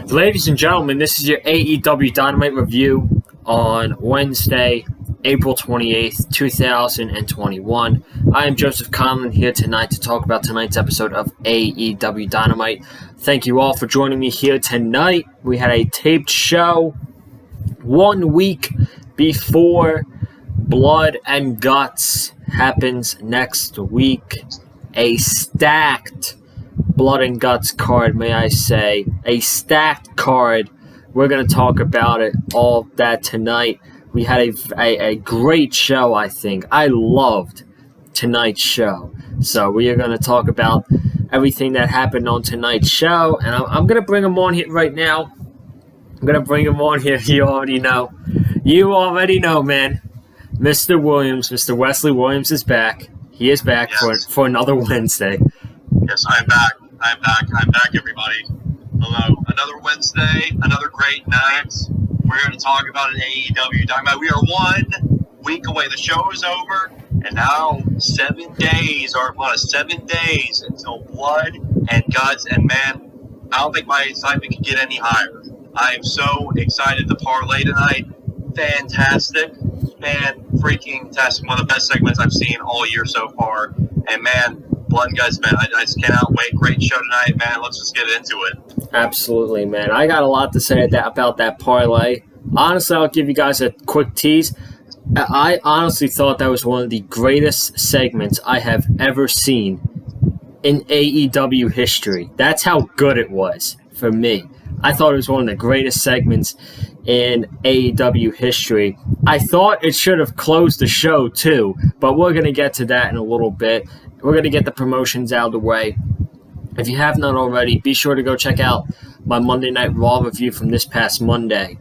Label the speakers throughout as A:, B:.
A: Ladies and gentlemen, this is your AEW Dynamite review on Wednesday, April 28th, 2021. I am Joseph Conlon here tonight to talk about tonight's episode of AEW Dynamite. Thank you all for joining me here tonight. We had a taped show 1 week before Blood and Guts happens next week. A stacked Blood and Guts card, may I say. A stacked card. We're going to talk about it, all that tonight. We had a great show, I think. I loved tonight's show. So we are going to talk about everything that happened on tonight's show. And I'm going to bring him on here right now. I'm going to bring him on here. You already know. You already know, man. Mr. Williams, Mr. Wesley Williams is back. He is back for another Wednesday.
B: Yes, I'm back. I'm back, everybody. Hello. Another Wednesday, another great night. We're here to talk about an AEW Dynamite. We are 1 week away. The show is over, and now 7 days until Blood and Guts. And man, I don't think my excitement can get any higher. I am so excited to parlay tonight. Fantastic. Fan-freaking-tastic. One of the best segments I've seen all year so far. And man, Blood and Guts, man, I just cannot wait. Great show tonight, man. Let's just get into it.
A: Absolutely, man. I got a lot to say about that parlay. Honestly, I'll give you guys a quick tease. I honestly thought that was one of the greatest segments I have ever seen in AEW history. That's how good it was for me. I thought it was one of the greatest segments in AEW history. I thought it should have closed the show too, but we're going to get to that in a little bit. We're going to get the promotions out of the way. If you have not already, be sure to go check out my Monday Night Raw review from this past Monday.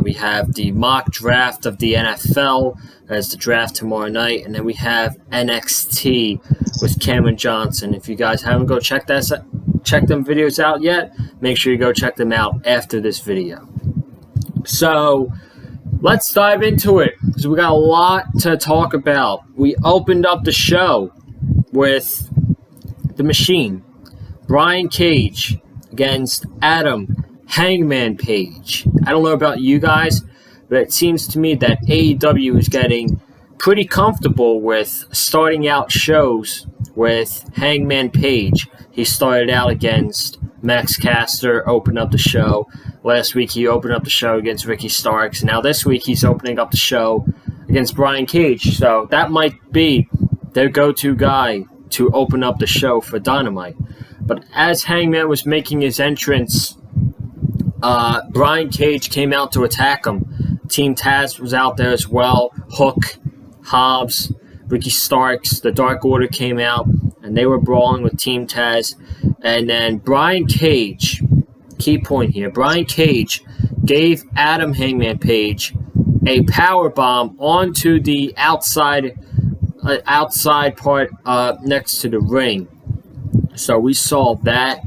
A: We have the mock draft of the NFL. That's the draft tomorrow night. And then we have NXT with Cameron Johnson. If you guys haven't check them videos out yet, make sure you go check them out after this video. So let's dive into it, because we got a lot to talk about. We opened up the show with the Machine, Brian Cage, against Adam Hangman Page. I don't know about you guys, but it seems to me that AEW is getting pretty comfortable with starting out shows with Hangman Page. He started out against Max Caster, opened up the show. Last week he opened up the show against Ricky Starks. And now this week he's opening up the show against Brian Cage. So that might be their go-to guy to open up the show for Dynamite. But as Hangman was making his entrance, Brian Cage came out to attack him. Team Taz was out there as well. Hook, Hobbs, Ricky Starks, the Dark Order came out, and they were brawling with Team Taz. And then Brian Cage, key point here, Brian Cage gave Adam Hangman Page a power bomb onto the outside part next to the ring. So we saw that.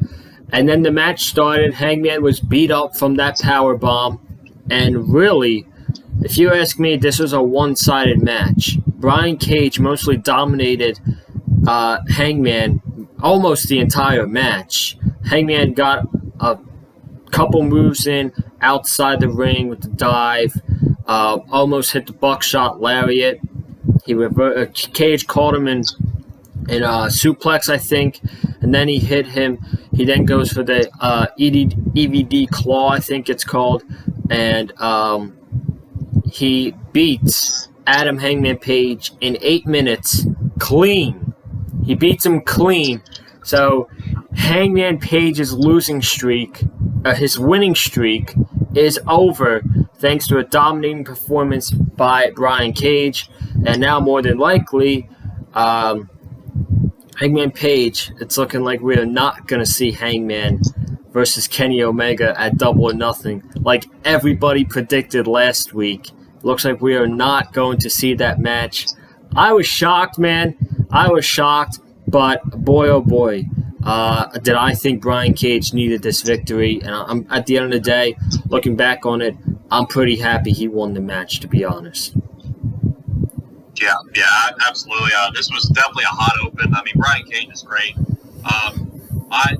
A: And then the match started. Hangman was beat up from that power bomb. And really, if you ask me, this was a one-sided match. Brian Cage mostly dominated Hangman almost the entire match. Hangman got a couple moves in outside the ring with the dive. Almost hit the buckshot lariat. Cage caught him in a suplex, I think, and then he hit him. He then goes for the EVD claw, I think it's called, and he beats Adam Hangman Page in 8 minutes clean. He beats him clean. So Hangman Page's losing streak, his winning streak, is over thanks to a dominating performance by Brian Cage. And now, more than likely, Hangman Page, it's looking like we are not going to see Hangman versus Kenny Omega at Double or Nothing, like everybody predicted last week. Looks like we are not going to see that match. I was shocked, man. I was shocked, but boy, oh boy, did I think Brian Cage needed this victory. And I'm, at the end of the day, looking back on it, I'm pretty happy he won the match, to be honest.
B: Yeah, absolutely. This was definitely a hot open. I mean, Brian Cage is great.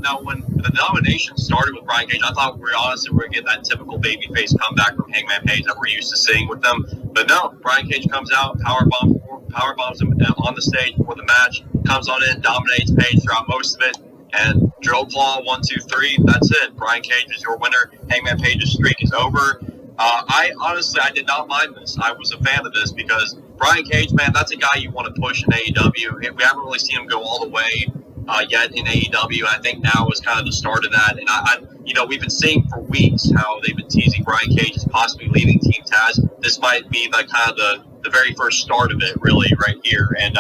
B: Now when the nomination started with Brian Cage, I thought we were going to get that typical babyface comeback from Hangman Page that we're used to seeing with them. But no, Brian Cage comes out, power bombs him on the stage before the match, comes on in, dominates Page throughout most of it, and drill claw 1, 2, 3. That's it. Brian Cage is your winner. Hangman Page's streak is over. I did not mind this. I was a fan of this because Brian Cage, man, that's a guy you want to push in AEW. We haven't really seen him go all the way yet in AEW. I think now is kind of the start of that. And we've been seeing for weeks how they've been teasing Brian Cage as possibly leaving Team Taz. This might be the very first start of it, really, right here. And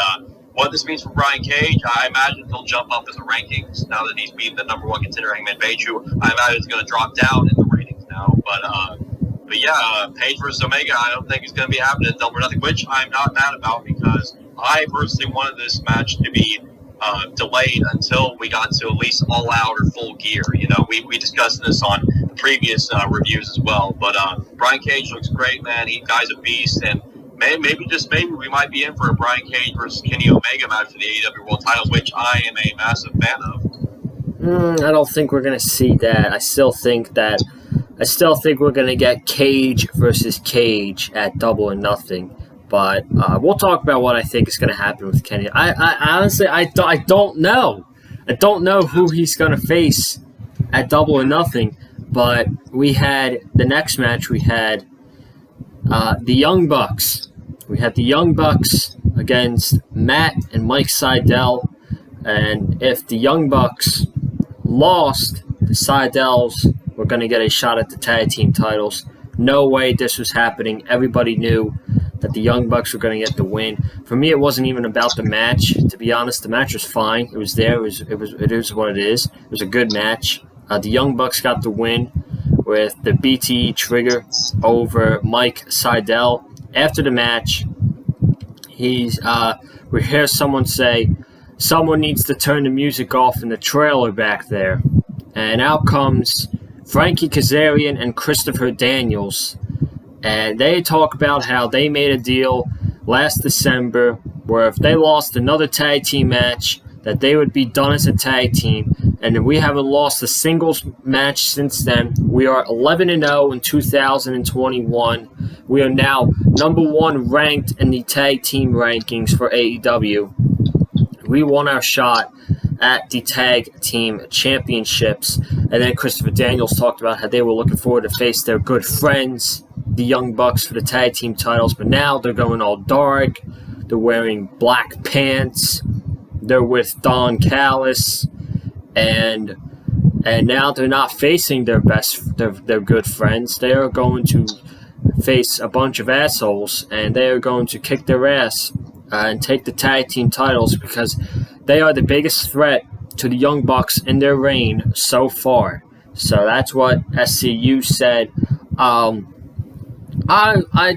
B: what this means for Brian Cage, I imagine he'll jump up in the rankings now that he's beaten the number one contender, Hangman Page, who I imagine is going to drop down in the ratings now. But yeah, Page versus Omega, I don't think it's going to be happening at Double or Nothing, which I'm not mad about because I personally wanted this match to be delayed until we got to at least All Out or Full Gear. We discussed this on the previous reviews as well. But Brian Cage looks great, man. Guy's a beast, and maybe we might be in for a Brian Cage versus Kenny Omega match for the AEW World Title, which I am a massive fan of.
A: I don't think we're going to see that. I still think we're going to get Cage versus Cage at Double or Nothing. But we'll talk about what I think is going to happen with Kenny. I honestly, I don't know. I don't know who he's going to face at Double or Nothing. But we had the next match. We had the Young Bucks. We had the Young Bucks against Matt and Mike Sydal. And if the Young Bucks lost, the Sydals were going to get a shot at the tag team titles. No way this was happening. Everybody knew that the Young Bucks were going to get the win. For me, it wasn't even about the match. To be honest, the match was fine. It was there. It is what it is. It was a good match. The Young Bucks got the win with the BTE trigger over Mike Sydal. After the match, we hear someone say, "Someone needs to turn the music off in the trailer back there." And out comes Frankie Kazarian and Christopher Daniels. And they talk about how they made a deal last December where if they lost another tag team match, that they would be done as a tag team. And we haven't lost a singles match since then. We are 11-0 in 2021. We are now number one ranked in the tag team rankings for AEW. We won our shot at the tag team championships. And then Christopher Daniels talked about how they were looking forward to face their good friends, the Young Bucks, for the tag team titles, but now they're going all dark. They're wearing black pants. They're with Don Callis, and now they're not facing their good friends. They are going to face a bunch of assholes, and they are going to kick their ass and take the tag team titles because they are the biggest threat to the Young Bucks in their reign so far. So that's what SCU said. I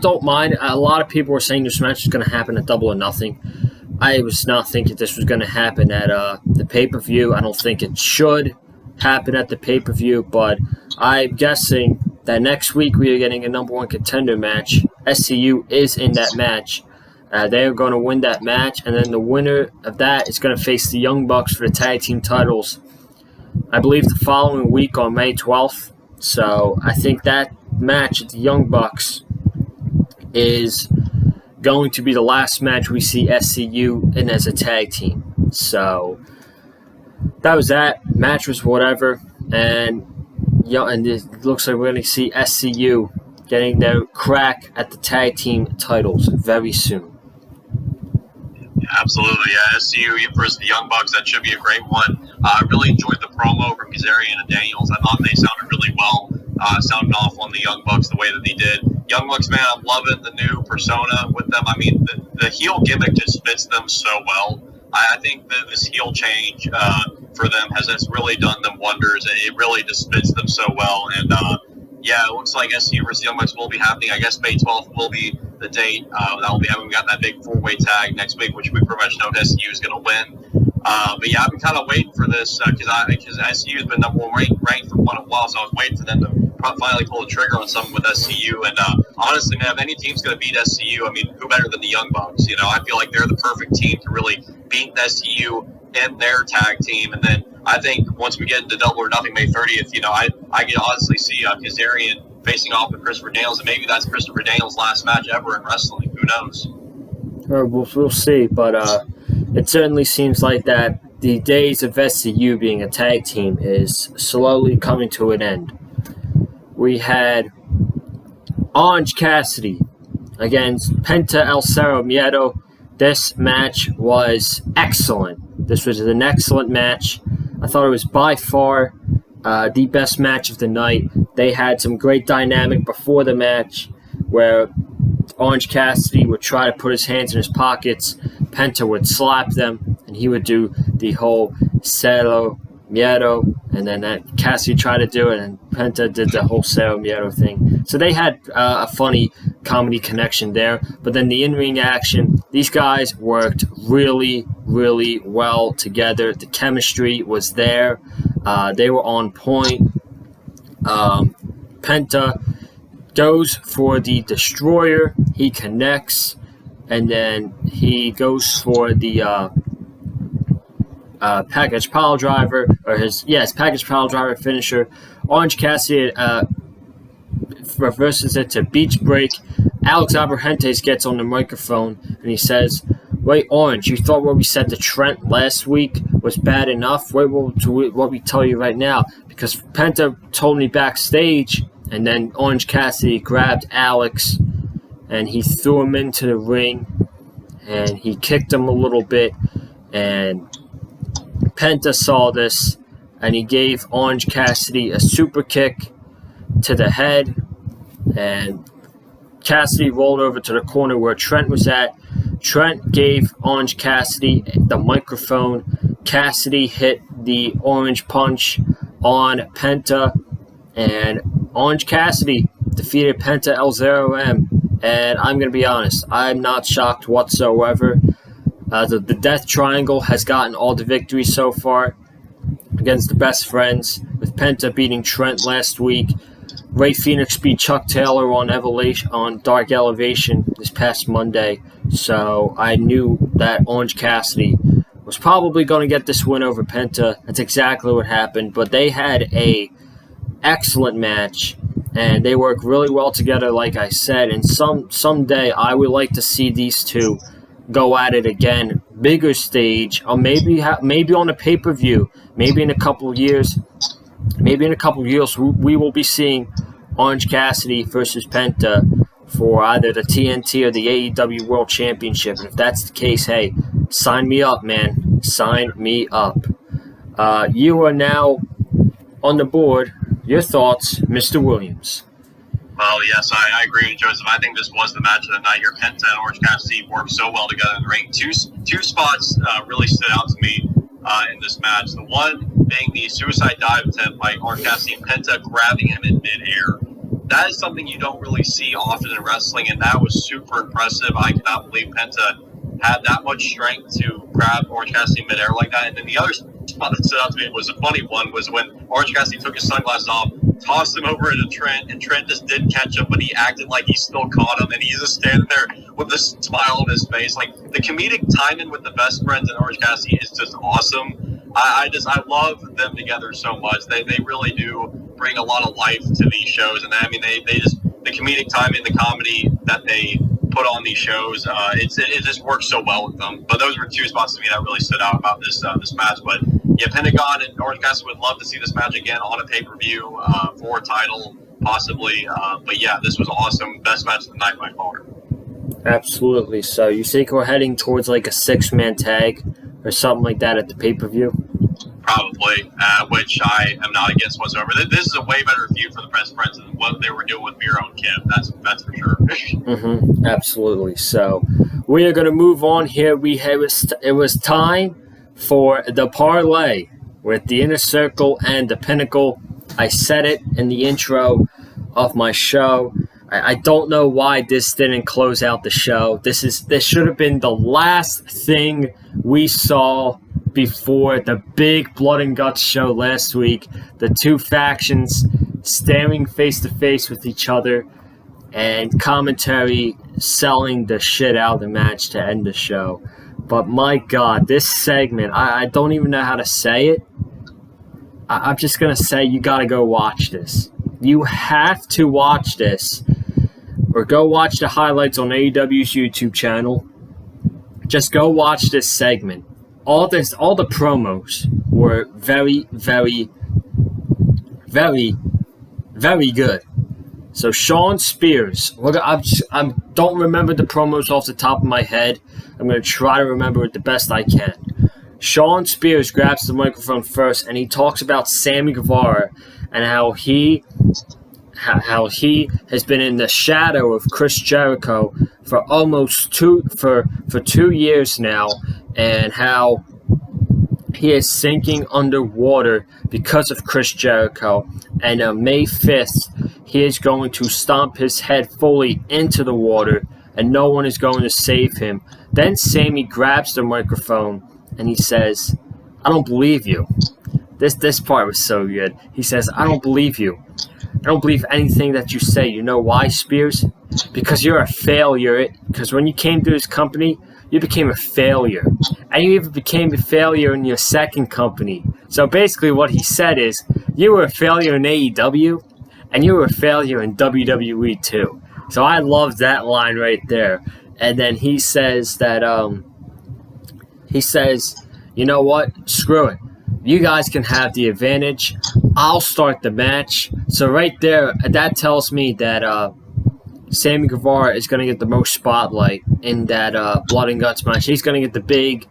A: don't mind. A lot of people were saying this match is going to happen at Double or Nothing. I was not thinking this was going to happen at the pay-per-view. I don't think it should happen at the pay-per-view, but I'm guessing that next week we are getting a number one contender match. SCU is in that match. They're going to win that match, and then the winner of that is going to face the Young Bucks for the tag team titles, I believe, the following week on May 12th. So I think that match at the Young Bucks is going to be the last match we see SCU in as a tag team. So that was that. Match was whatever. And it looks like we're going to see SCU getting their crack at the tag team titles very soon.
B: Absolutely, yeah. SCU versus the Young Bucks, that should be a great one. I really enjoyed the promo from Kazarian and Daniels. I thought they sounded really well, sounding off on the Young Bucks the way that they did. Young Bucks, man, I'm loving the new persona with them. I mean, the heel gimmick just fits them so well. I think that this heel change for them has really done them wonders. It really just fits them so well. And, yeah, it looks like SCU versus Young Bucks will be happening. I guess May 12th will be the date that will be having. We got that big four-way tag next week, which we pretty much know SCU is going to win. But yeah, I've been kind of waiting for this because SCU has been number one ranked for quite a while, so I was waiting for them to finally pull the trigger on something with SCU. And honestly, man, if any team's going to beat SCU, I mean, who better than the Young Bucks? I feel like they're the perfect team to really beat SCU in their tag team. And then I think once we get into Double or Nothing May 30th, I can honestly see Kazarian facing off with Christopher Daniels, and maybe that's Christopher Daniels' last match ever in wrestling. Who knows?
A: We'll see, but it certainly seems like that the days of SCU being a tag team is slowly coming to an end. We had Orange Cassidy against Penta El Zero Miedo. This match was excellent. This was an excellent match. I thought it was by far the best match of the night. They had some great dynamic before the match where Orange Cassidy would try to put his hands in his pockets. Penta would slap them, and he would do the whole Cero Miedo, and then Cassidy tried to do it, and Penta did the whole Cero Miedo thing. So they had a funny comedy connection there. But then the in-ring action, these guys worked really, really well together. The chemistry was there. They were on point. Penta goes for the Destroyer. He connects, and then he goes for the package pile driver, or his package pile driver finisher. Orange Cassidy reverses it to beach break. Alex Abrahantes gets on the microphone and he says, "Wait, Orange, you thought what we said to Trent last week was bad enough? Wait, what we tell you right now? Because Penta told me backstage." And then Orange Cassidy grabbed Alex and he threw him into the ring and he kicked him a little bit, and Penta saw this and he gave Orange Cassidy a super kick to the head, and Cassidy rolled over to the corner where Trent was at. Trent gave Orange Cassidy the microphone. Cassidy hit the orange punch on Penta, and Orange Cassidy defeated Penta El Zero M. And I'm going to be honest, I'm not shocked whatsoever. The Death Triangle has gotten all the victories so far against the Best Friends, with Penta beating Trent last week. Ray Phoenix beat Chuck Taylor on Dark Elevation this past Monday. So I knew that Orange Cassidy was probably going to get this win over Penta. That's exactly what happened. But they had a excellent match, and they work really well together, like I said. And someday I would like to see these two go at it again, bigger stage, or maybe on a pay-per-view. Maybe in a couple of years, we will be seeing Orange Cassidy versus Penta for either the TNT or the AEW World Championship. And if that's the case, hey, sign me up, man. Sign me up. You are now on the board. Your thoughts, Mr. Williams?
B: Well, yes, I agree with Joseph. I think this was the match of the night here. Penta and Orange Cassidy worked so well together in the ring. Two spots really stood out to me in this match. The one being the suicide dive attempt by Orange Cassidy and Penta grabbing him in midair. That is something you don't really see often in wrestling, and that was super impressive. I cannot believe Penta had that much strength to grab Orange Cassidy in midair like that. And then the other spot that stood out to me was a funny one, was when Orange Cassidy took his sunglasses off, tossed him over into Trent, and Trent just didn't catch him, but he acted like he still caught him, and he's just standing there with a smile on his face. Like, the comedic timing with the Best Friends and Orange Cassidy is just awesome. I love them together so much. They really do bring a lot of life to these shows, and I mean, they just, the comedic timing, the comedy that they put on these shows, it just works so well with them. But those were two spots to me that really stood out about this match. But yeah, Pentagon and Orange Cassidy would love to see this match again on a pay-per-view for a title, possibly. But yeah, this was awesome. Best match of the night by far.
A: Absolutely. So you think we're heading towards like a 6-man tag or something like that at the pay-per-view?
B: Probably, which I am not against whatsoever. This is a way better feud for the Best Friends than what they were doing with Miro and Kim. That's for sure.
A: Absolutely. So we are going to move on here. It was time for the parlay with the Inner Circle and the Pinnacle. I said it in the intro of my show. I don't know why this didn't close out the show. This should have been the last thing we saw before the big blood and guts show last week. The two factions staring face to face with each other, and commentary selling the shit out of the match to end the show. But my God, this segment, I don't even know how to say it. I'm just going to say you got to go watch this. You have to watch this. Or go watch the highlights on AEW's YouTube channel. Just go watch this segment. All the promos were very, very, very, very good. So Shawn Spears, I don't remember the promos off the top of my head. I'm going to try to remember it the best I can. Shawn Spears grabs the microphone first, and he talks about Sammy Guevara and how he has been in the shadow of Chris Jericho for almost 2 years now, and how he is sinking underwater because of Chris Jericho. And on May 5th, he is going to stomp his head fully into the water, and no one is going to save him. Then Sammy grabs the microphone, and he says, "I don't believe you." This part was so good. He says, "I don't believe you. I don't believe anything that you say. You know why, Spears? Because you're a failure. Because when you came to this company, you became a failure. And you even became a failure in your second company." So basically what he said is, you were a failure in AEW, and you were a failure in WWE too. So I love that line right there. And then he says that, you know what? Screw it. You guys can have the advantage. I'll start the match. So right there, that tells me that Sammy Guevara is going to get the most spotlight in that Blood and Guts match. He's going to get the big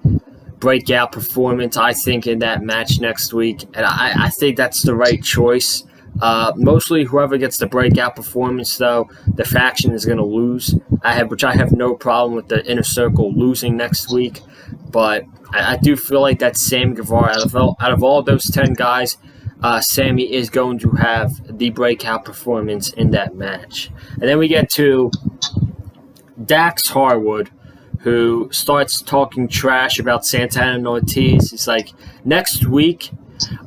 A: breakout performance, I think, in that match next week. And I think that's the right choice. Mostly whoever gets the breakout performance, though, the faction is going to lose. Which I have no problem with the Inner Circle losing next week. But I do feel like that Sammy Guevara, out of all those 10 guys, Sammy is going to have the breakout performance in that match. And then we get to Dax Harwood, who starts talking trash about Santana and Ortiz. He's like, next week,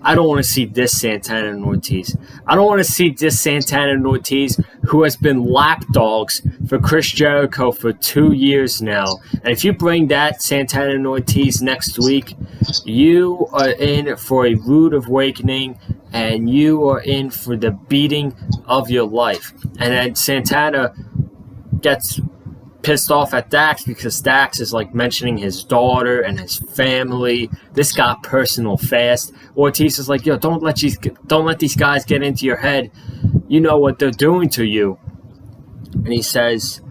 A: I don't want to see this Santana and Ortiz. I don't want to see this Santana and Ortiz who has been lapdogs for Chris Jericho for 2 years now. And if you bring that Santana and Ortiz next week, you are in for a rude awakening, and you are in for the beating of your life. And then Santana gets pissed off at Dax because Dax is like mentioning his daughter and his family. This got personal fast. Ortiz is like, yo, don't let these guys get into your head. You know what they're doing to you. And he says,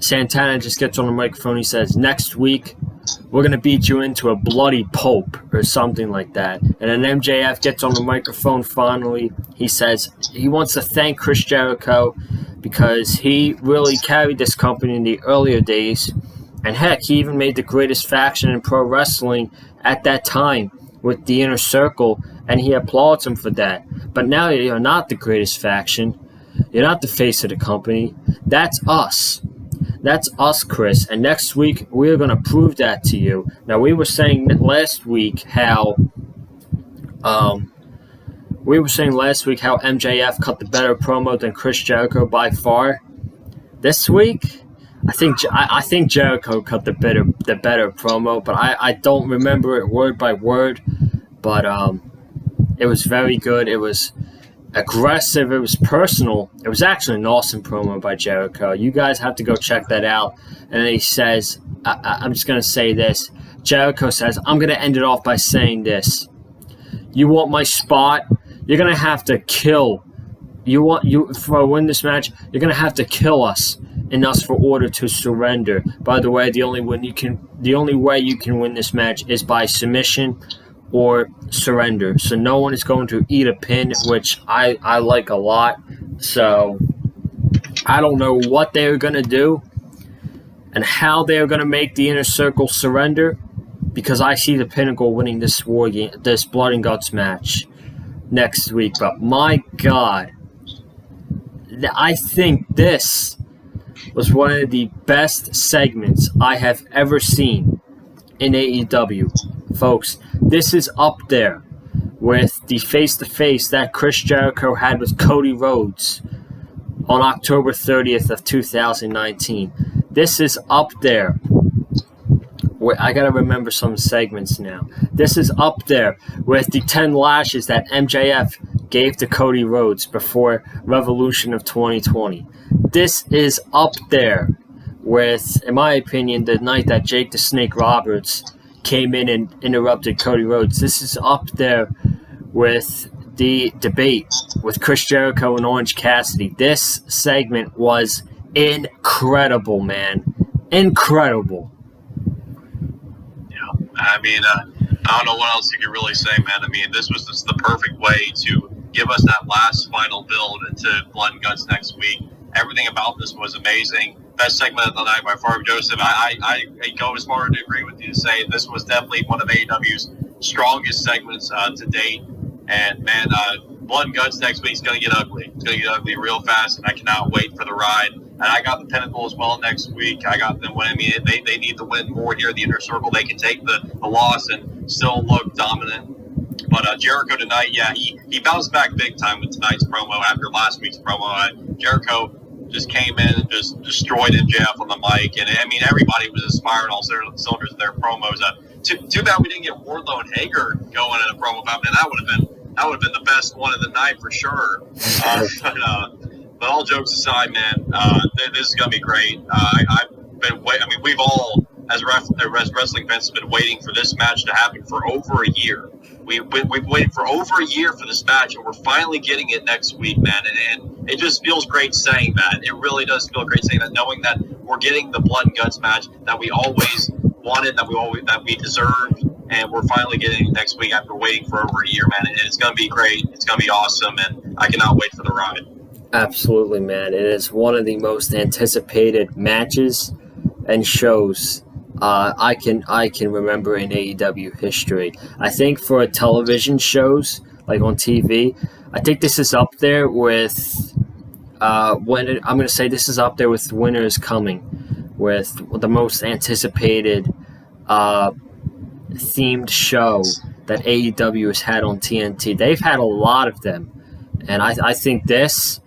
A: Santana just gets on the microphone. He says, next week, we're going to beat you into a bloody pulp or something like that. And then MJF gets on the microphone finally. He says he wants to thank Chris Jericho because he really carried this company in the earlier days. And heck, he even made the greatest faction in pro wrestling at that time with the Inner Circle, and he applauds him for that. But now you're not the greatest faction. You're not the face of the company. That's us. That's us, Chris. And next week, we're going to prove that to you. Now, we were saying last week how MJF cut the better promo than Chris Jericho by far. This week, I think Jericho cut the better promo, but I don't remember it word by word. But it was very good. It was aggressive. It was personal. It was actually an awesome promo by Jericho. You guys have to go check that out. And then he says, I'm just going to say this. Jericho says, I'm going to end it off by saying this. You want my spot? You're going to have to kill. For a win this match, you're going to have to kill us for order to surrender. By the way, the only way you can win this match is by submission or surrender. So no one is going to eat a pin, which I like a lot. So I don't know what they're going to do and how they're going to make the Inner Circle surrender, because I see the Pinnacle winning this Blood and Guts match next week. But my God, I think this was one of the best segments I have ever seen in AEW. Folks, this is up there with the face-to-face that Chris Jericho had with Cody Rhodes on October 30th of 2019. This is up there I gotta remember some segments now. This is up there with the 10 lashes that MJF gave to Cody Rhodes before Revolution of 2020. This is up there with, in my opinion, the night that Jake the Snake Roberts came in and interrupted Cody Rhodes. This is up there with the debate with Chris Jericho and Orange Cassidy. This segment was incredible, man. Incredible.
B: Yeah, I mean, I don't know what else you could really say, man. I mean, this was just the perfect way to give us that last final build to Blood and Guts next week. Everything about this was amazing. Best segment of the night by far, Joseph. I go as far to agree with you to say this was definitely one of AEW's strongest segments to date. And, man, Blood and Guts next week is going to get ugly. It's going to get ugly real fast, and I cannot wait for the ride. And I got the Pinnacle as well next week. I got them winning. I mean, they need to win more here in the Inner Circle. They can take the loss and still look dominant. But Jericho tonight, yeah, he bounced back big time with tonight's promo after last week's promo. Jericho just came in and just destroyed MJF on the mic. And, I mean, everybody was inspired all cylinders of their promos. Too bad we didn't get Wardlow and Hager going in a promo fight. Man, that would have been the best one of the night for sure. But all jokes aside, man, this is going to be great. I've been waiting. I mean, we've all, as wrestling fans, have been waiting for this match to happen for over a year. We've waited for over a year for this match, and we're finally getting it next week, man. And it just feels great saying that. It really does feel great saying that, knowing that we're getting the Blood and Guts match that we always wanted, that we deserved, and we're finally getting it next week after waiting for over a year, man. And it's going to be great. It's going to be awesome, and I cannot wait for the ride.
A: Absolutely, man. It is one of the most anticipated matches and shows I can remember in AEW history. I think for television shows, like on TV, I think this is up there with I'm going to say this is up there with Winter is Coming, with the most anticipated themed show that AEW has had on TNT. They've had a lot of them, and I think this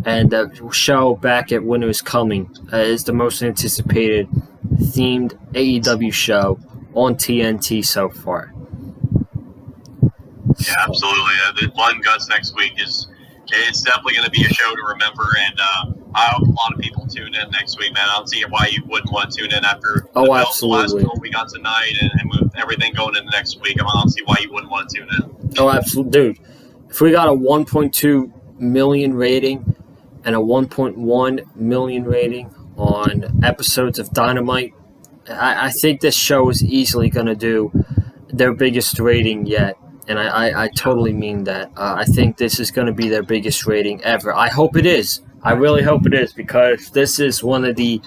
A: and the show back at Winter is Coming is the most anticipated themed AEW show on TNT so far.
B: Yeah, absolutely. The Blood and Guts next week it's definitely going to be a show to remember, and I hope a lot of people tune in next week, man. I don't see why you wouldn't want to tune in after the last build we got tonight and with everything going into next week. I don't see why you wouldn't want to tune in.
A: Oh, absolutely. Dude, if we got a 1.2 million rating and a 1.1 million rating on episodes of Dynamite, I think this show is easily going to do their biggest rating yet. And I totally mean that. I think this is going to be their biggest rating ever. I hope it is. I really hope it is, because this is one of the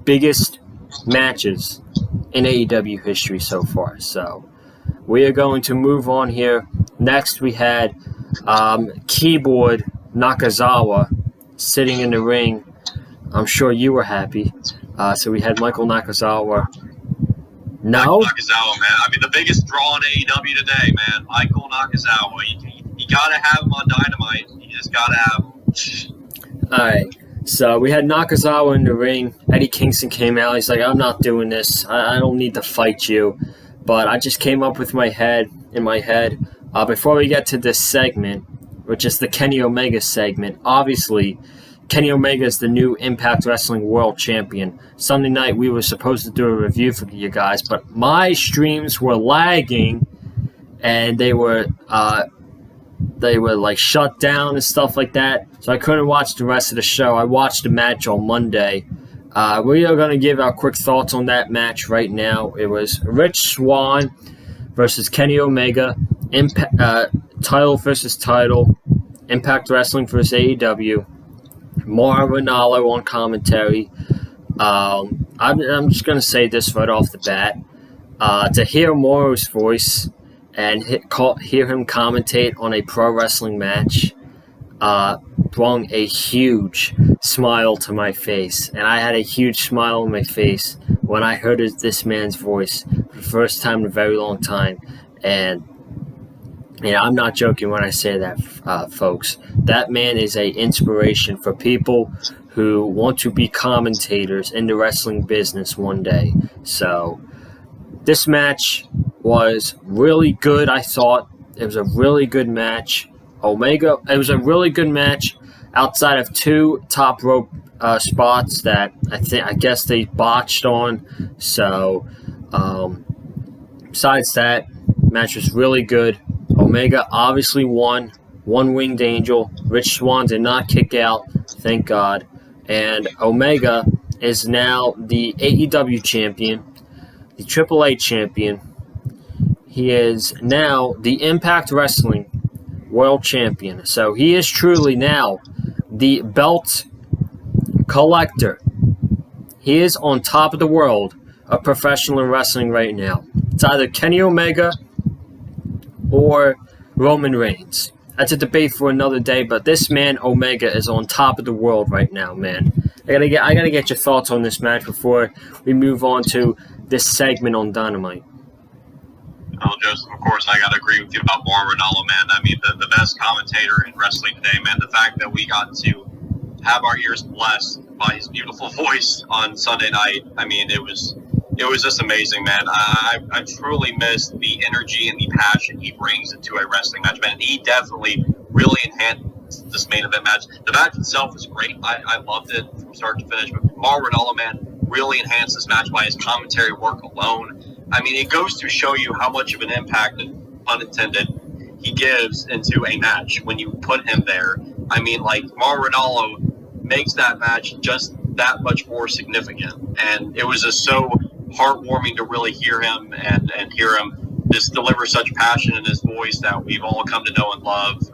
A: biggest matches in AEW history so far. So we are going to move on here. Next we had Keyboard Nakazawa sitting in the ring. I'm sure you were happy. So we had Michael Nakazawa. No?
B: Michael Nakazawa, man. I mean, the biggest draw in AEW today, man. Michael Nakazawa. You got to have him on Dynamite. You just got to have him.
A: All right. So we had Nakazawa in the ring. Eddie Kingston came out. He's like, I'm not doing this. I don't need to fight you. But I just came up with in my head, before we get to this segment, which is the Kenny Omega segment, obviously, Kenny Omega is the new Impact Wrestling World Champion. Sunday night, we were supposed to do a review for you guys, but my streams were lagging, and they were like shut down and stuff like that, so I couldn't watch the rest of the show. I watched the match on Monday. We are going to give our quick thoughts on that match right now. It was Rich Swann versus Kenny Omega, title versus title, Impact Wrestling versus AEW. Mauro Ranallo on commentary. I'm just going to say this right off the bat. To hear Mauro's voice and hear him commentate on a pro wrestling match brought a huge smile to my face. And I had a huge smile on my face when I heard this man's voice for the first time in a very long time. And I'm not joking when I say that, folks. That man is an inspiration for people who want to be commentators in the wrestling business one day. So This match was really good, I thought. It was a really good match. It was a really good match outside of 2 top rope spots that I guess they botched on. So, besides that, match was really good. Omega obviously won. One winged angel. Rich Swann did not kick out, thank God. And Omega is now the AEW champion, the AAA champion. He is now the Impact Wrestling World Champion. So he is truly now the belt collector. He is on top of the world of professional wrestling right now. It's either Kenny Omega or Roman Reigns. That's a debate for another day, but this man Omega is on top of the world right now, man. I gotta get your thoughts on this match before we move on to this segment on Dynamite.
B: Well, Joseph, of course, I got to agree with you about Mauro Ranallo, man. I mean, the best commentator in wrestling today, man. The fact that we got to have our ears blessed by his beautiful voice on Sunday night, I mean, it was just amazing, man. I truly missed the energy and the passion he brings into a wrestling match, man. He definitely really enhanced this main event match. The match itself was great. I loved it from start to finish. But Mauro Ranallo, man, really enhanced this match by his commentary work alone. I mean, it goes to show you how much of an impact, unintended, he gives into a match when you put him there. I mean, like, Mauro Ranallo makes that match just that much more significant. And it was just so heartwarming to really hear him and hear him just deliver such passion in his voice that we've all come to know and love.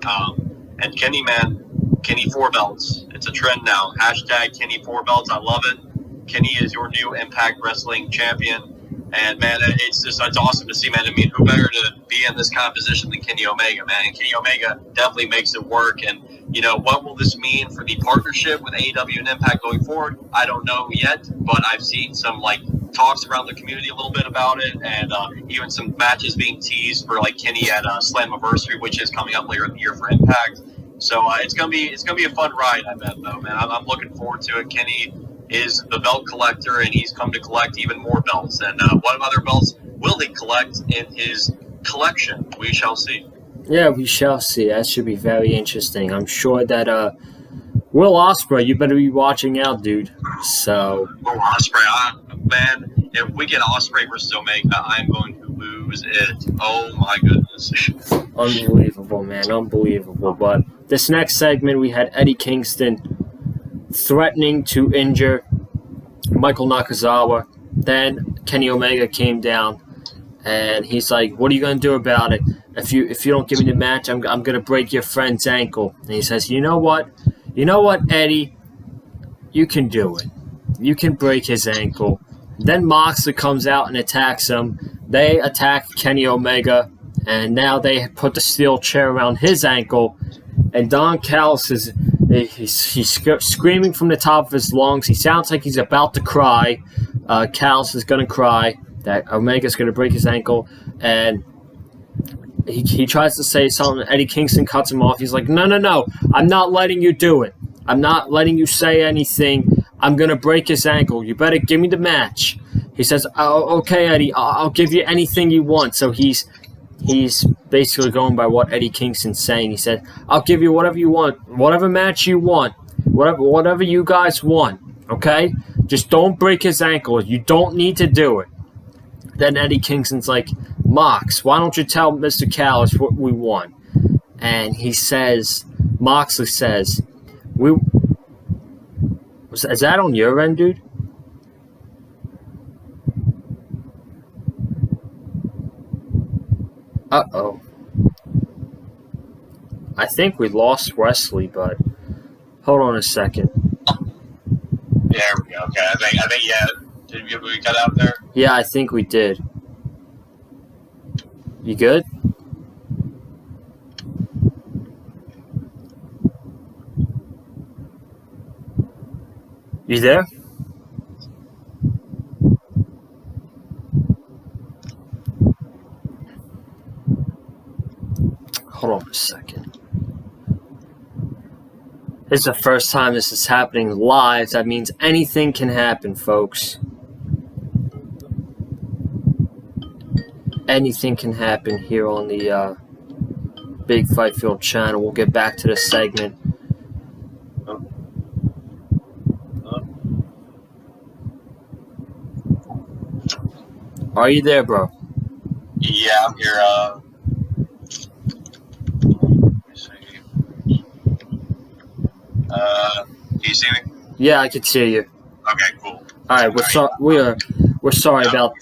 B: And Kenny, man, Kenny 4 belts. It's a trend now. Hashtag Kenny 4 belts. I love it. Kenny is your new Impact Wrestling champion. And, man, it's awesome to see, man. I mean, who better to be in this kind of position than Kenny Omega, man? And Kenny Omega definitely makes it work. And, you know, what will this mean for the partnership with AEW and Impact going forward? I don't know yet, but I've seen some, like, talks around the community a little bit about it, and even some matches being teased for, like, Kenny at Slammiversary, which is coming up later in the year for Impact. So it's gonna be a fun ride, I bet, though, man. I'm looking forward to it. Kenny is the belt collector, and he's come to collect even more belts. And what other belts will he collect in his collection? We shall see.
A: Yeah, we shall see. That should be very interesting. I'm sure that Will Ospreay, you better be watching out, dude. So
B: Will Ospreay, man, if we get Ospreay versus Omega, I'm going to lose it. Oh my goodness.
A: Unbelievable, man. Unbelievable. But this next segment, we had Eddie Kingston threatening to injure Michael Nakazawa. Then Kenny Omega came down, and he's like, "What are you gonna do about it? If you don't give me the match, I'm gonna break your friend's ankle." And he says, "You know what, Eddie, you can do it. You can break his ankle." Then Moxley comes out and attacks him. They attack Kenny Omega, and now they put the steel chair around his ankle. And Don Callis he's screaming from the top of his lungs. He sounds like he's about to cry. Callis is going to cry that Omega's going to break his ankle. And he tries to say something. Eddie Kingston cuts him off. He's like, no, I'm not letting you do it. I'm not letting you say anything. I'm going to break his ankle. You better give me the match. He says, "Oh, okay, Eddie, I'll give you anything you want." So he's basically going by what Eddie Kingston's saying. He said, "I'll give you whatever you want, whatever match you want, whatever you guys want, okay? Just don't break his ankle. You don't need to do it." Then Eddie Kingston's like, "Mox, why don't you tell Mr. Callis what we want?" And Moxley says, is that on your end, dude? Uh-oh. I think we lost Wesley, but hold on a second.
B: Yeah, there we go. Okay, I think, yeah. Did we cut out there?
A: Yeah, I think we did. You good? You there? Hold on a second. This is the first time this is happening live. That means anything can happen, folks. anything can happen here on the Big Fight Field channel. We'll get back to the segment. Are you there, bro?
B: Yeah, I'm here. Let me see. Can you see me?
A: Yeah, I can see you.
B: Okay, cool.
A: All right, we're sorry about.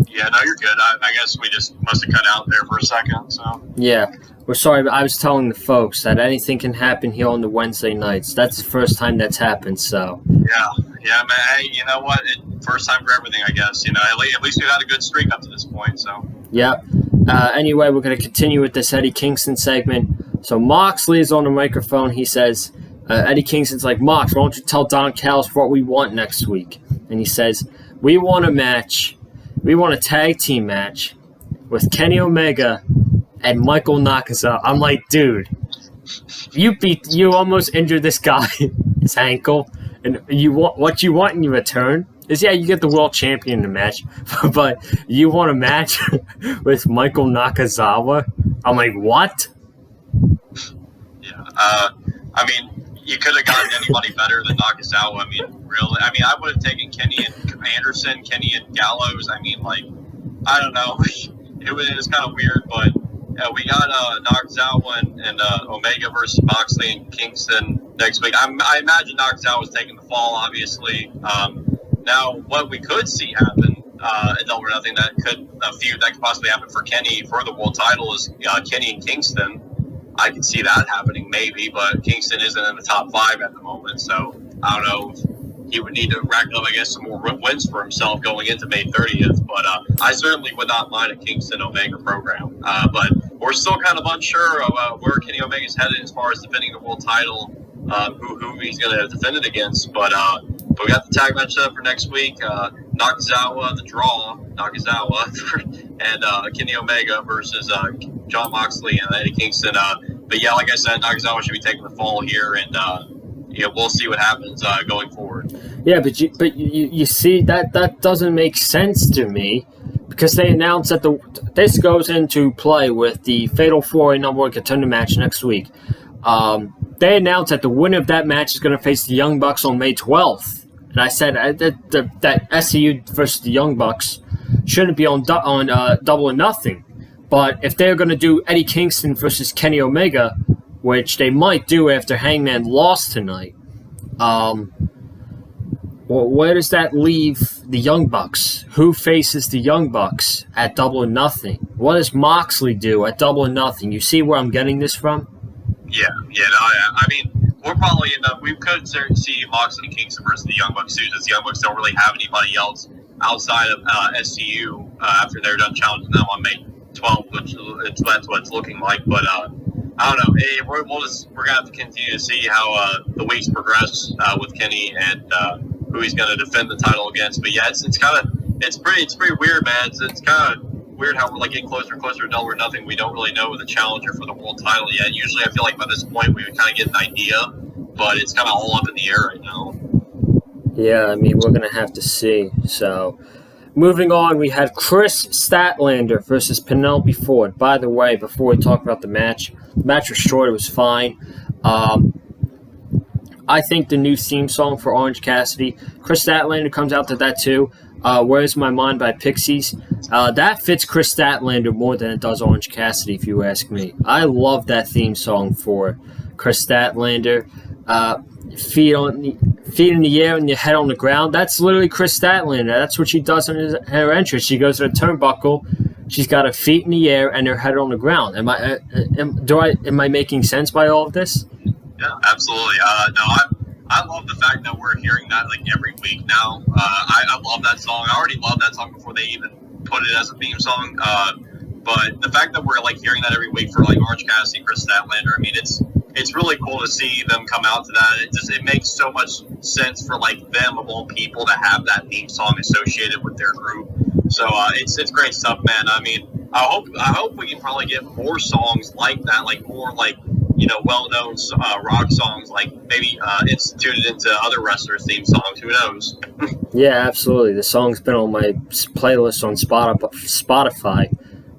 B: Yeah, no, you're good. I guess we just must have cut out there for a second. So
A: Yeah, we're sorry, but I was telling the folks that anything can happen here on the Wednesday nights. That's the first time that's happened. So.
B: Yeah, man. Hey, you know what? First time for everything, I guess. You know, at least we've had a good streak up to this point. So.
A: Yeah. Anyway, we're going to continue with this Eddie Kingston segment. So Moxley is on the microphone. He says, Eddie Kingston's like, Mox, why don't you tell Don Callis what we want next week? And he says, we want a match. We want a tag team match with Kenny Omega and Michael Nakazawa. I'm like, dude, you almost injured this guy, his ankle, and what you want in return is, yeah, you get the world champion in the match, but you want a match with Michael Nakazawa? I'm like, what?
B: Yeah, I mean, you could have gotten anybody better than Nakazawa. I mean, really. I mean, I would have taken Kenny and Anderson, Kenny and Gallows. I mean, like, I don't know. It was kind of weird, but we got Nakazawa and Omega versus Moxley and Kingston next week. I imagine Nakazawa was taking the fall, obviously. Now, what we could see happen in Double or Nothing, a feud that could possibly happen for Kenny for the world title is Kenny and Kingston. I can see that happening maybe, but Kingston isn't in the top 5 at the moment, so I don't know if he would need to rack up, I guess, some more wins for himself going into May 30th, but I certainly would not mind a Kingston-Omega program, but we're still kind of unsure of where Kenny Omega's headed as far as defending the world title, who he's going to defend it against, but we got the tag match set up for next week, Nakazawa, the draw, and Kenny Omega versus Jon Moxley and Eddie Kingston. But yeah, like I said, Nakazawa should be taking the fall here, and we'll see what happens going forward.
A: Yeah, but you see that doesn't make sense to me, because they announced that this goes into play with the Fatal 4-Way number 1 contender match next week. They announced that the winner of that match is going to face the Young Bucks on May 12th. And I said that SCU versus the Young Bucks shouldn't be on Double or Nothing. But if they're going to do Eddie Kingston versus Kenny Omega, which they might do after Hangman lost tonight, where does that leave the Young Bucks? Who faces the Young Bucks at Double or Nothing? What does Moxley do at Double or Nothing? You see where I'm getting this from?
B: Yeah. I mean, we'll probably end up. We could see Moxley and Kingston versus the Young Bucks too, since the Young Bucks don't really have anybody else outside of SCU after they're done challenging them on May 12th, which that's what it's looking like. But I don't know. Hey, we're gonna have to continue to see how the weeks progress with Kenny and who he's gonna defend the title against. But yeah, it's pretty weird, man. It's kind of weird how we're like getting closer and closer to Double or Nothing. We don't really know the challenger for the world title yet. Usually, I feel like by this point we would kind of get an idea, but it's kind of all up in the air right now.
A: Yeah, I mean, we're gonna have to see. So, moving on, we had Chris Statlander versus Penelope Ford. By the way, before we talk about the match was short. It was fine. I think the new theme song for Orange Cassidy, Chris Statlander comes out to that too. Where's My Mind by Pixies. That fits Chris Statlander more than it does Orange Cassidy, if you ask me. I love that theme song for Chris Statlander. Feet in the air and your head on the ground. That's literally Chris Statlander. That's what she does in her entrance. She goes to the turnbuckle. She's got her feet in the air and her head on the ground. Am I making sense by all of this?
B: Yeah, absolutely. I love the fact that we're hearing that like every week now. I love that song. I already loved that song before they even put it as a theme song. But the fact that we're like hearing that every week for like Orange Cassidy, Chris Statlander, I mean, it's really cool to see them come out to that. It makes so much sense for like them of all people to have that theme song associated with their group. So it's great stuff, man. I mean, I hope we can probably get more songs like that, like more like, well-known rock songs, like maybe instituted into other wrestlers' theme songs. Who knows?
A: Yeah, absolutely. The song's been on my playlist on Spotify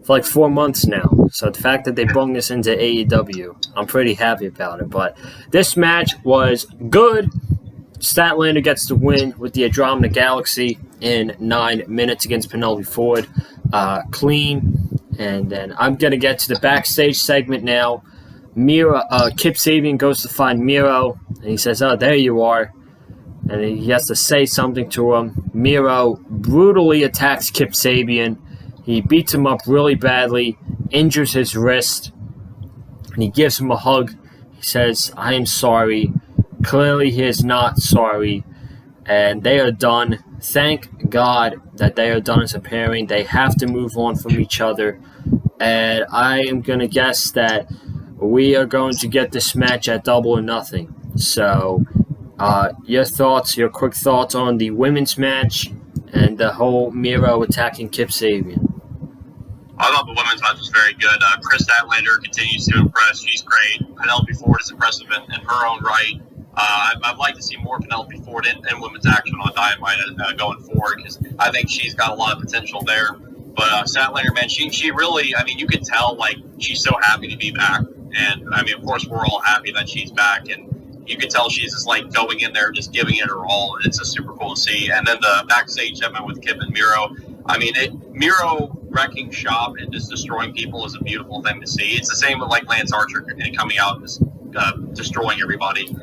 A: for like 4 months now. So the fact that they brought this into AEW, I'm pretty happy about it. But this match was good. Statlander gets the win with the Andromeda Galaxy in 9 minutes against Penelope Ford. Clean. And then I'm going to get to the backstage segment now. Kip Sabian goes to find Miro, and he says, "Oh, there you are." And he has to say something to him. Miro brutally attacks Kip Sabian. He beats him up really badly, injures his wrist, and he gives him a hug. He says, "I am sorry." Clearly, he is not sorry, and they are done. Thank God that they are done as a pairing. They have to move on from each other, and I am going to guess that we are going to get this match at Double or Nothing. So, your quick thoughts on the women's match and the whole Miro attacking Kip Sabian.
B: I thought the women's match was very good. Chris Statlander continues to impress. She's great. Penelope Ford is impressive in her own right. I'd like to see more Penelope Ford in women's action on Dynamite going forward, because I think she's got a lot of potential there. But Statlander, man, she really, I mean, you could tell, like, she's so happy to be back. And, I mean, of course, we're all happy that she's back. And you could tell she's just, like, going in there, just giving it her all. And it's just super cool to see. And then the backstage segment with Kip and Miro. I mean, Miro wrecking shop and just destroying people is a beautiful thing to see. It's the same with, like, Lance Archer coming out and just destroying everybody.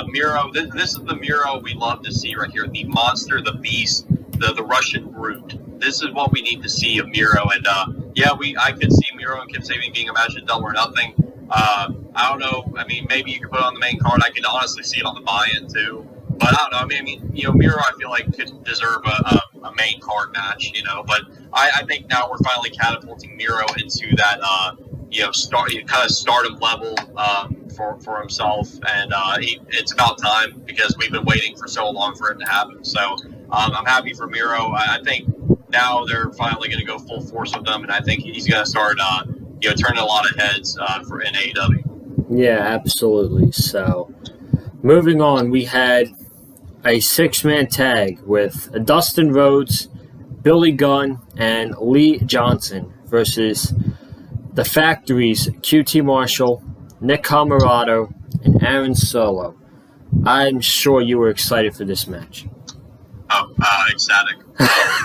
B: Miro, this is the Miro we love to see right here. The monster, the beast, the Russian brute. This is what we need to see of Miro. And, I could see Miro and Kip Sabian being a match at Double or Nothing. I don't know. I mean, maybe you could put it on the main card. I could honestly see it on the buy-in, too. But I don't know. I mean, Miro, I feel like could deserve a main card match, But I think now we're finally catapulting Miro into that, kind of stardom level for himself. And it's about time, because we've been waiting for so long for it to happen. So I'm happy for Miro. I think now they're finally going to go full force with them, and I think he's going to start, turning a lot of heads for in AEW.
A: Yeah, absolutely. So, moving on, we had a 6-man tag with Dustin Rhodes, Billy Gunn, and Lee Johnson versus the Factory's QT Marshall, Nick Comoroto, and Aaron Solo. I'm sure you were excited for this match.
B: Oh, ecstatic.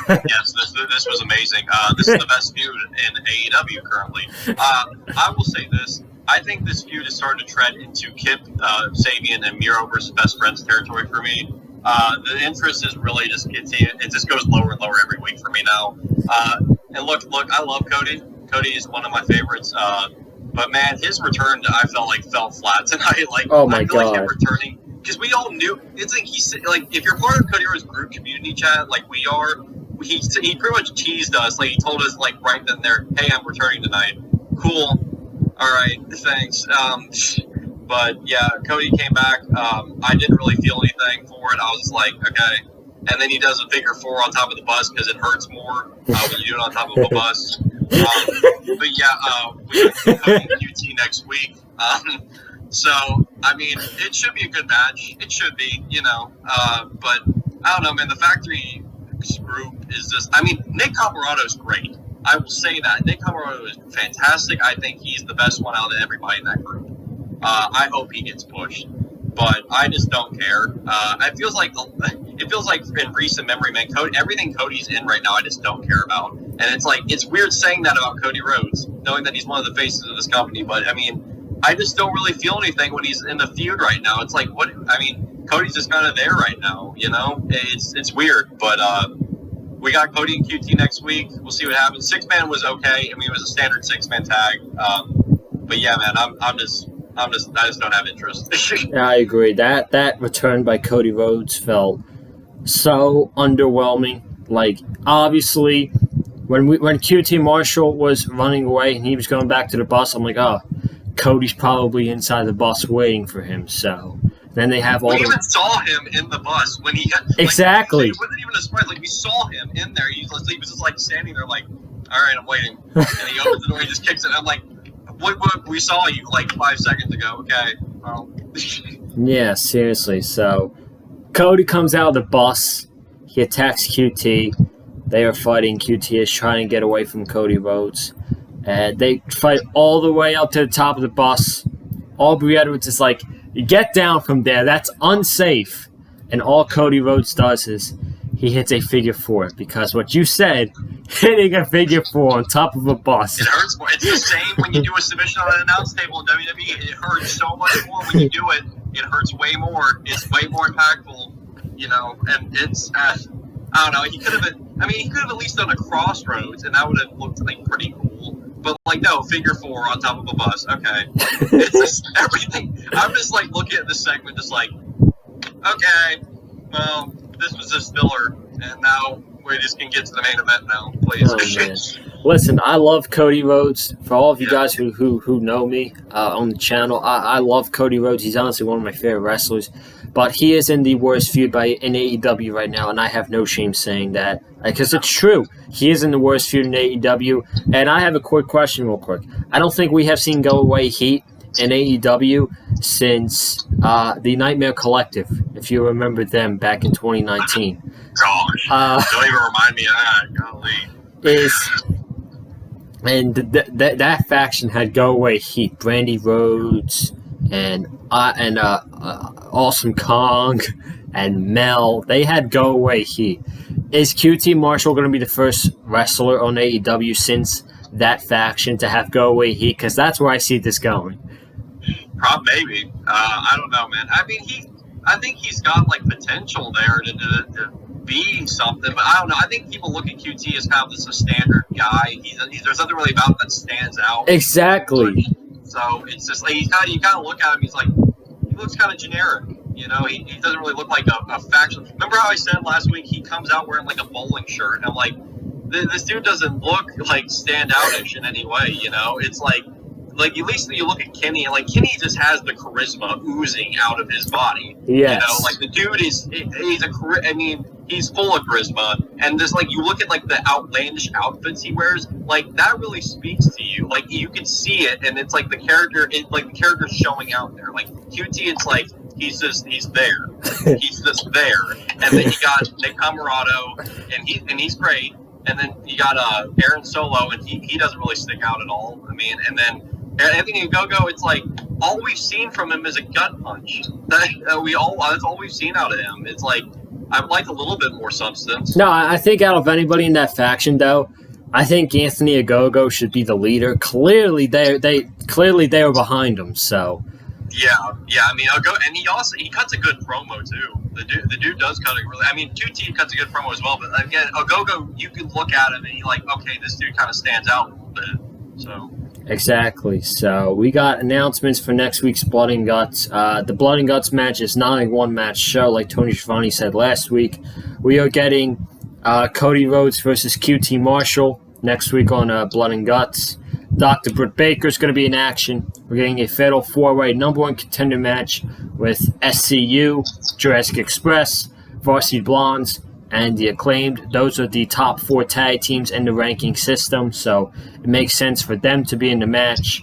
B: Yes, this was amazing. This is the best feud in AEW currently. I will say this. I think this feud is starting to tread into Kip Sabian and Miro versus Best Friends territory for me. The interest is really just continuing. It just goes lower and lower every week for me now. And look, I love Cody. Cody is one of my favorites. But man, his return I felt like fell flat tonight. Like,
A: oh my
B: I feel
A: God.
B: like him returning, because we all knew. It's like if you're part of Cody Rhodes' group community chat, like we are, he pretty much teased us. Like, he told us, like, right then there, "Hey, I'm returning tonight." Cool. All right, thanks. But yeah, Cody came back. I didn't really feel anything for it. I was like, okay. And then he does a figure 4 on top of the bus, because it hurts more when you do it on top of a bus. But yeah, we have Cody and QT next week. So, I mean, it should be a good match. It should be, but I don't know, man. The Factory group is just, I mean, Nick Comoroto is great. I will say that. Nick Comoroto is fantastic. I think he's the best one out of everybody in that group. I hope he gets pushed, but I just don't care. It feels like in recent memory, man, everything Cody's in right now, I just don't care about. And it's weird saying that about Cody Rhodes, knowing that he's one of the faces of this company. But I mean, I just don't really feel anything when he's in the feud right now. It's like, what? I mean, Cody's just kind of there right now. It's weird. But we got Cody and QT next week. We'll see what happens. 6-man was okay. I mean, it was a standard 6-man tag. But yeah, man, I just don't have interest.
A: Yeah, I agree. That return by Cody Rhodes felt so underwhelming. Like, obviously, when QT Marshall was running away and he was going back to the bus, I'm like, oh, Cody's probably inside the bus waiting for him. So then they have all.
B: We even saw him in the bus when he got,
A: exactly.
B: It wasn't even a surprise. Like, we saw him in there. He was just like standing there, like, all right, I'm waiting. And he opens the door, he just kicks it. And I'm like, what? We saw you like 5 seconds ago. Okay. Well.
A: Yeah, seriously. So Cody comes out of the bus. He attacks QT. They are fighting. QT is trying to get away from Cody Rhodes. They fight all the way up to the top of the bus. Aubrey Edwards is like, get down from there. That's unsafe. And all Cody Rhodes does is he hits a figure four, because what you said, hitting a figure four on top of a bus.
B: It hurts more. It's the same when you do a submission on an announce table in WWE. It hurts so much more when you do it. It hurts way more. It's way more impactful, and it's, I don't know. He could have at least done a crossroads, and that would have looked like pretty cool. But no, figure four on top of a bus. Okay. It's just everything. I'm just looking at this segment, just okay, well, this was a filler, and now we just can get to the main event now, please.
A: Oh, man. Listen, I love Cody Rhodes. For all of you guys who know me on the channel, I love Cody Rhodes. He's honestly one of my favorite wrestlers. But he is in the worst feud in AEW right now, and I have no shame saying that, because it's true. He is in the worst feud in AEW. And I have a quick question real quick. I don't think we have seen Go Away Heat in AEW since the Nightmare Collective, if you remember them back in 2019.
B: Gosh, don't even remind me of that. Golly.
A: That faction had Go Away Heat, Brandy Rhodes, and Awesome Kong, and Mel. They had Go Away Heat. Is QT Marshall going to be the first wrestler on AEW since that faction to have Go Away Heat? Because that's where I see this going.
B: Maybe. I don't know, man. I think he's got potential there to be something, but I don't know. I think people look at QT as kind of just a standard guy. There's nothing really about him that stands out.
A: Exactly.
B: So it's just you kind of look at him. He looks kind of generic. He doesn't really look like a faction. Remember how I said last week he comes out wearing a bowling shirt? And I'm like, this dude doesn't look stand out-ish in any way. It's at least when you look at Kenny, and Kenny just has the charisma oozing out of his body.
A: Yes.
B: The dude he's full of charisma, and just you look at the outlandish outfits he wears, that really speaks to you. You can see it, and it's the character, the character's showing out there. QT, it's he's there. He's just there. And then you got Nick Camarado, and he's great. And then you got Aaron Solo, and he doesn't really stick out at all. And then Anthony Ogogo, it's all we've seen from him is a gut punch. That's all we've seen out of him. It's I'd like a little bit more substance.
A: No, I think out of anybody in that faction, though, I think Anthony Ogogo should be the leader. Clearly, they are behind him. So.
B: Yeah. Ogogo, and he cuts a good promo too. The dude does cut a really. 2T cuts a good promo as well. But again, Ogogo, you can look at him and you're okay, this dude kind of stands out a little bit. So.
A: Exactly. So we got announcements for next week's Blood and Guts. The Blood and Guts match is not a one-match show, like Tony Schiavone said last week. We are getting Cody Rhodes versus QT Marshall next week on Blood and Guts. Dr. Britt Baker is going to be in action. We're getting a fatal four-way number one contender match with SCU, Jurassic Express, Varsity Blondes, and the Acclaimed. Those are the top four tag teams in the ranking system, so it makes sense for them to be in the match.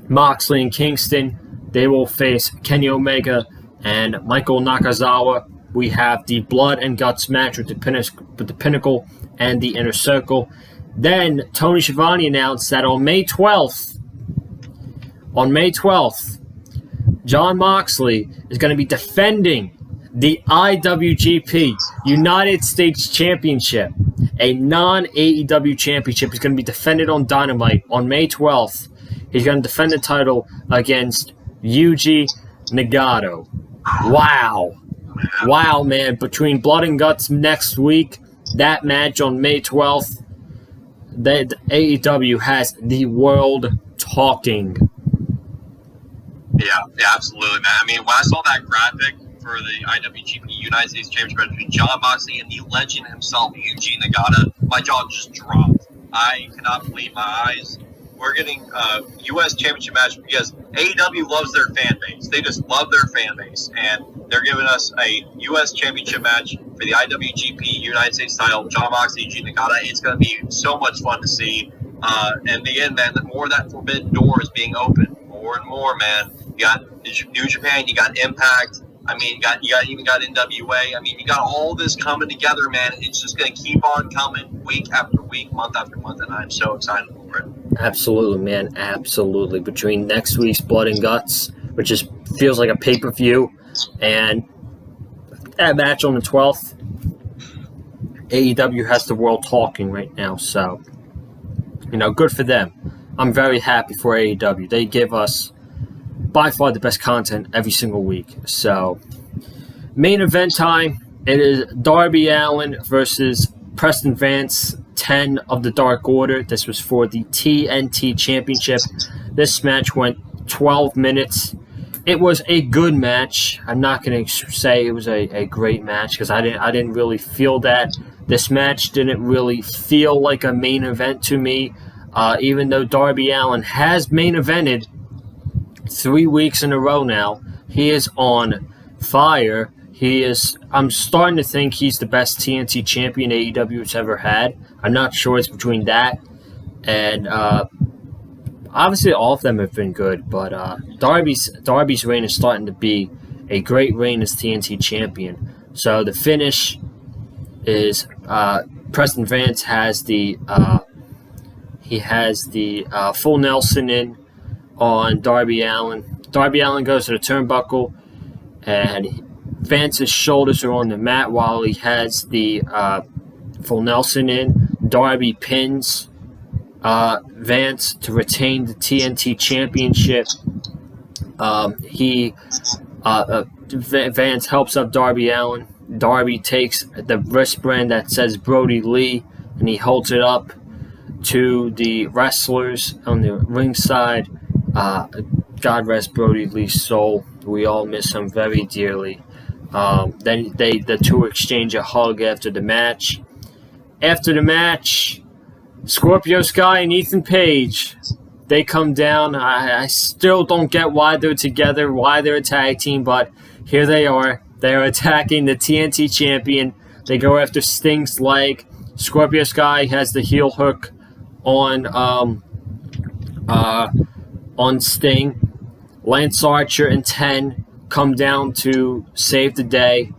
A: Moxley and Kingston, they will face Kenny Omega and Michael Nakazawa. We have the Blood and Guts match with the Pinnacle and the Inner Circle. Then Tony Schiavone announced that on May 12th, Jon Moxley is going to be defending the IWGP United States Championship. A non-AEW championship is going to be defended on Dynamite on May 12th. He's going to defend the title against Yuji Nagata. Wow, man. Between Blood and Guts next week, that match on May 12th, the AEW has the world talking.
B: Yeah, absolutely, man. When I saw that graphic for the IWGP United States Championship between Jon Moxley and the legend himself, Yuji Nagata, my jaw just dropped. I cannot believe my eyes. We're getting a U.S. Championship match because AEW loves their fan base. They just love their fan base, and they're giving us a U.S. Championship match for the IWGP United States title, Jon Moxley, Yuji Nagata. It's going to be so much fun to see. And again, man, the more that forbidden door is being opened, more and more, man. You got New Japan, you got Impact. You got NWA. You got all this coming together, man. It's just going to keep on coming week after week, month after month, and I'm so excited for
A: Absolutely, man. Absolutely. Between next week's Blood and Guts, which feels like a pay-per-view, and that match on the 12th, AEW has the world talking right now. So, good for them. I'm very happy for AEW. They give us by far the best content every single week. So, main event time. It is Darby Allin versus Preston Vance, 10 of the Dark Order. This was for the TNT Championship. This match went 12 minutes. It was a good match. I'm not going to say it was a great match because I didn't really feel that. This match didn't really feel like a main event to me, even though Darby Allin has main evented 3 weeks in a row now. He is on fire. I'm starting to think he's the best TNT champion AEW has ever had. I'm not sure it's between that and obviously all of them have been good, but Darby's reign is starting to be a great reign as TNT champion. So the finish is Preston Vance has the full Nelson in on Darby Allin. Darby Allin goes to the turnbuckle and Vance's shoulders are on the mat while he has the full Nelson in. Darby pins Vance to retain the TNT Championship. Vance helps up Darby Allin. Darby takes the wristband that says Brody Lee and he holds it up to the wrestlers on the ringside. God rest Brody Lee's soul. We all miss him very dearly. Then the two exchange a hug after the match. After the match, Scorpio Sky and Ethan Page, they come down. I still don't get why they're together, why they're a tag team, but here they are. They're attacking the TNT champion. They go after Sting's leg. Scorpio Sky has the heel hook on Sting. Lance Archer and 10 come down to save the day,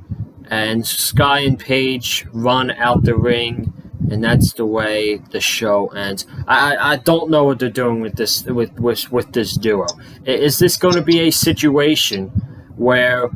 A: and Sky and Page run out the ring, and that's the way the show ends. I don't know what they're doing with this with this duo. Is this going to be a situation where,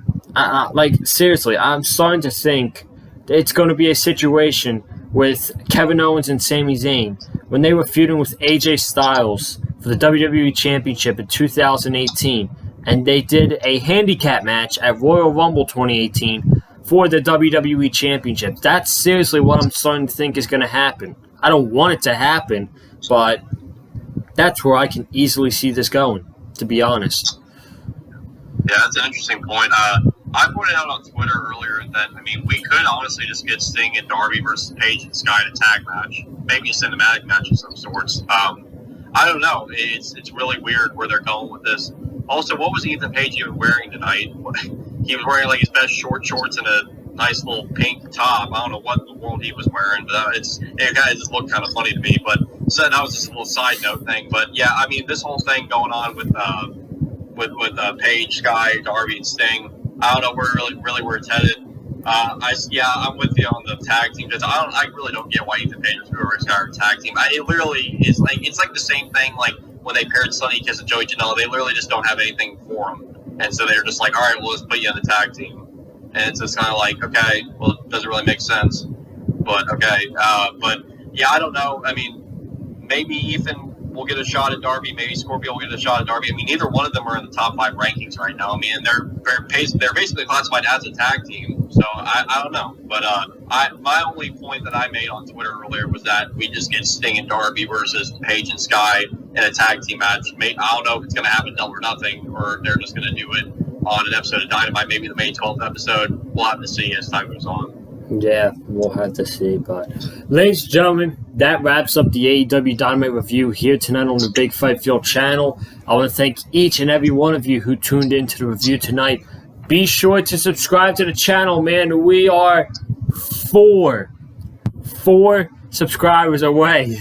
A: seriously, I'm starting to think it's going to be a situation with Kevin Owens and Sami Zayn when they were feuding with AJ Styles for the WWE Championship in 2018, and they did a handicap match at Royal Rumble 2018 for the WWE Championship. That's seriously what I'm starting to think is going to happen. I don't want it to happen, but that's where I can easily see this going, to be honest.
B: Yeah, that's an interesting point. I pointed out on Twitter earlier that, we could honestly just get Sting and Darby versus Page and Sky in a tag match. Maybe a cinematic match of some sorts. I don't know. It's really weird where they're going with this. Also, what was Ethan Page even wearing tonight? He was wearing his best short shorts and a nice little pink top. I don't know what in the world he was wearing, but it just looked kind of funny to me. But so that was just a little side note thing. But yeah, this whole thing going on with Page, Sky, Darby, and Sting. I don't know where where it's headed. I'm with you on the tag team. I really don't get why Ethan Page and Sky are a tag team. It literally is it's like the same thing like when they paired Sonny Kiss and Joey Janela. They literally just don't have anything for them, and so they're just like, all right, we'll just put you in the tag team, and it's just kind of like, okay, well, it doesn't really make sense, but okay, but yeah, I don't know. Maybe Ethan will get a shot at Darby. Maybe Scorpio will get a shot at Darby. Neither one of them are in the top 5 rankings right now. And they're basically classified as a tag team. So I don't know. But my only point that I made on Twitter earlier was that we just get Sting and Darby versus Page and Sky in a tag team match. I don't know if it's going to happen Double or Nothing, or they're just going to do it on an episode of Dynamite, maybe the May 12th episode. We'll have to see as time goes on.
A: Yeah, we'll have to see. But, ladies and gentlemen, that wraps up the AEW Dynamite review here tonight on the Big Fight Field channel. I want to thank each and every one of you who tuned into the review tonight. Be sure to subscribe to the channel, man. We are four subscribers away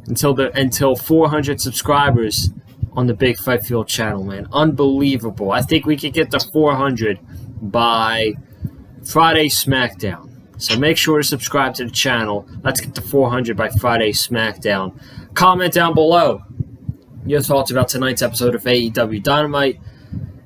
A: until 400 subscribers on the Big Fight Field channel, man. Unbelievable. I think we could get to 400 by Friday SmackDown. So make sure to subscribe to the channel. Let's get to 400 by Friday SmackDown. Comment down below your thoughts about tonight's episode of AEW Dynamite.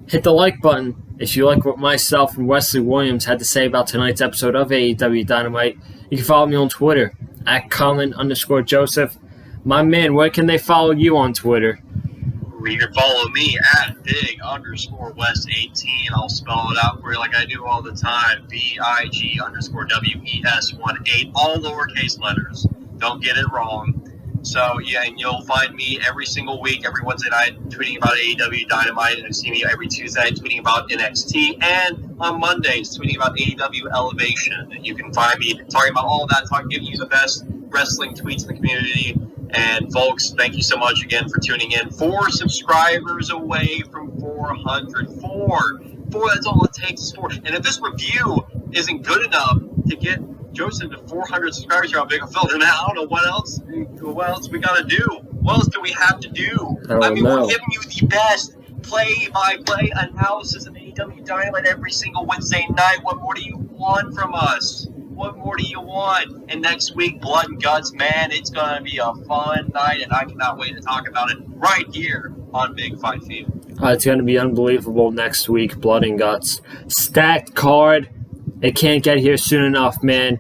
A: Hit the like button if you like what myself and Wesley Williams had to say about tonight's episode of AEW Dynamite. You can follow me on Twitter at Colin_Joseph. My man, where can they follow you on Twitter?
B: You can follow me at big_West18. I'll spell it out for you like I do all the time. BIG_WES18. All lowercase letters. Don't get it wrong. So, yeah, and you'll find me every single week, every Wednesday night, tweeting about AEW Dynamite, and you see me every Tuesday tweeting about NXT, and on Mondays tweeting about AEW Elevation. And you can find me talking about all of that, giving you the best wrestling tweets in the community. And folks, thank you so much again for tuning in. 4 subscribers away from 400. Four. That's all it takes is 4. And if this review isn't good enough to get Joseph to 400 subscribers here on Big Phil, then I don't know what else we got to do. What else do we have to do? I mean, we're giving you the best play-by-play analysis of AEW Dynamite every single Wednesday night. What more do you want from us? What more do you want? And next week, Blood and Guts, man, it's going to be a fun night, and I cannot wait to talk about it right here on Big Fight Field.
A: It's going to be unbelievable next week, Blood and Guts. Stacked card. It can't get here soon enough, man.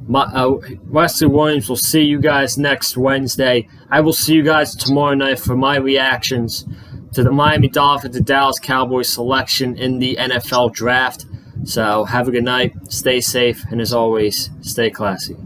A: Wesley Williams will see you guys next Wednesday. I will see you guys tomorrow night for my reactions to the Miami Dolphins and Dallas Cowboys selection in the NFL Draft. So have a good night, stay safe, and as always, stay classy.